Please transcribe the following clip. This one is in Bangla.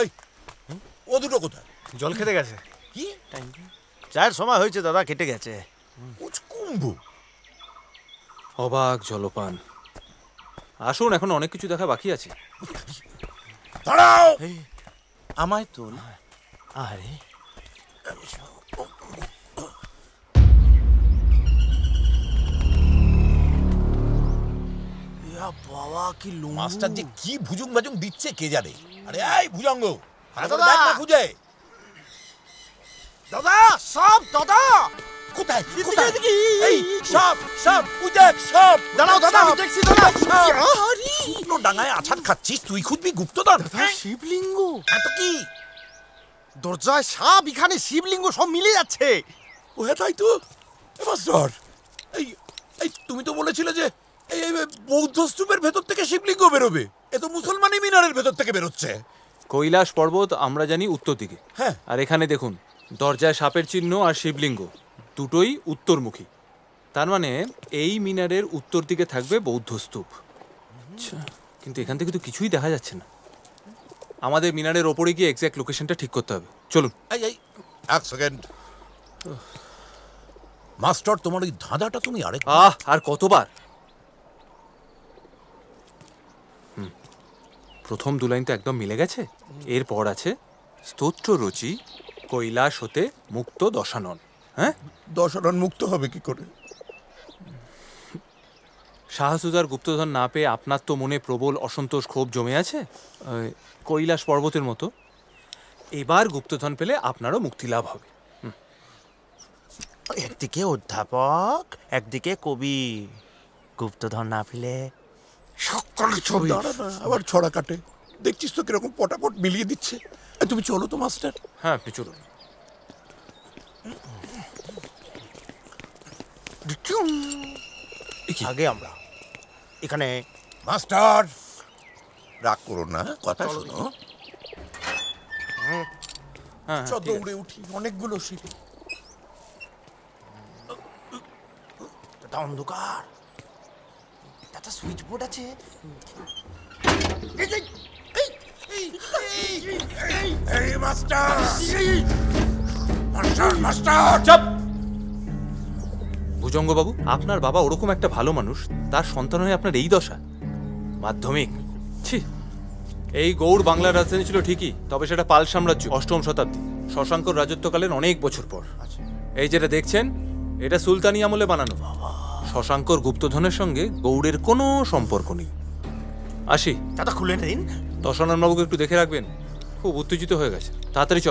এই ও দুটো কোথায়? জল খেতে গেছে। কি চায়ের সময় হয়েছে দাদা, কেটে গেছে। কুম্ভ অবাক জলপান। আসুন, এখন অনেক কিছু দেখা বাকি আছে। দাঁড়াও, আমায় তোল। আরে বাবা, কি মাস্টার যে কি ভুজুং ভাজুং দিচ্ছে কে জানে। আরে এই ভুজঙ্গ, দাদা! দেখ না খুঁজে। দাদা, সব দাদা কোথায় কোথায়? এই সব সব ওই দেখ সব। দাঁড়াও দাদা, আমি দেখছি দাদা। শুকনো ডাঙায় আছাড় খাচ্ছিস, তুই খুঁজবি গুপ্তধন? শিবলিঙ্গ। তো কি দরজায় সাপ, এখানে শিবলিঙ্গ, সব মিলে যাচ্ছে। ও হ্যাঁ, তাই তো। মাস্টার, এই এই তুমি তো বলেছিলে যে এই এই বৌদ্ধ স্তূপের ভেতর থেকে শিবলিঙ্গ বেরোবে। এ তো মুসলমানি মিনারের ভেতর থেকে বেরোচ্ছে। কৈলাস পর্বত আমরা জানি উত্তর দিকে। হ্যাঁ। আর এখানে দেখুন, দরজায় সাপের চিহ্ন আর শিবলিঙ্গ দুটোই উত্তরমুখী। তার মানে এই মিনারের উত্তর দিকে থাকবে বৌদ্ধ স্তূপ। আচ্ছা, কিন্তু এখান থেকে তো কিছুই দেখা যাচ্ছে না। আমাদের মিনারের ওপরে গিয়ে এক্স্যাক্ট লোকেশনটা ঠিক করতে হবে। চলুন। এই এই এক সেকেন্ড মাস্টার, তোমার ওই ধাঁধাটা তুমি আরেক আর কতবার? প্রথম দু লাইন তো একদম মিলে গেছে। এরপর আছে স্তোত্র রচি কৈলাস হতে মুক্ত দশানন। হ্যাঁ, দশরণ মুক্ত হবে কি করে? শাহসুজার গুপ্তধন না পেয়ে আপনার তো মনে প্রবল অসন্তোষ ক্ষোভ জমে আছে, কৈলাস পর্বতের মতো। এবার গুপ্তধন পেলে আপনারও মুক্তি লাভ হবে। একদিকে অধ্যাপক, একদিকে কবি। গুপ্তধন না পেলে সকল ছবি। দাঁড়া না, আবার ছড়া কাটে। দেখছিস তো কিরকম পটাপট মিলিয়ে দিচ্ছে। তুমি চলো তো মাস্টার। হ্যাঁ, আপনি চলুন। আগে আমরা এখানে। মাস্টার রাগ করো না, কথা শোনো। চল দৌড়ে উঠি, অনেকগুলো সিঁড়ি। এটা অন্ধকার। একটা সুইচ বোর্ড আছে। এই মাস্টার, মাস্টার মাস্টার চাপ! ভুজঙ্গবাবু, আপনার বাবা ওরকম একটা ভালো মানুষ, তার সন্তান হয়ে আপনার এই দশা। মাধ্যমিক, ছি! এই গৌড় বাংলার রাজধানী ছিল ঠিকই, তবে সেটা পাল সাম্রাজ্য, 8ম শতাব্দী, শশাঙ্কর রাজত্বকালের অনেক বছর পর। এই যেটা দেখছেন, এটা সুলতানি আমলে বানানো। শশাঙ্কর গুপ্তধনের সঙ্গে গৌড়ের কোনো সম্পর্ক নেই। আসি দাদা, খুলে দিন। দশানন বাবুকে একটু দেখে রাখবেন, খুব উত্তেজিত হয়ে গেছে। তাড়াতাড়ি চ।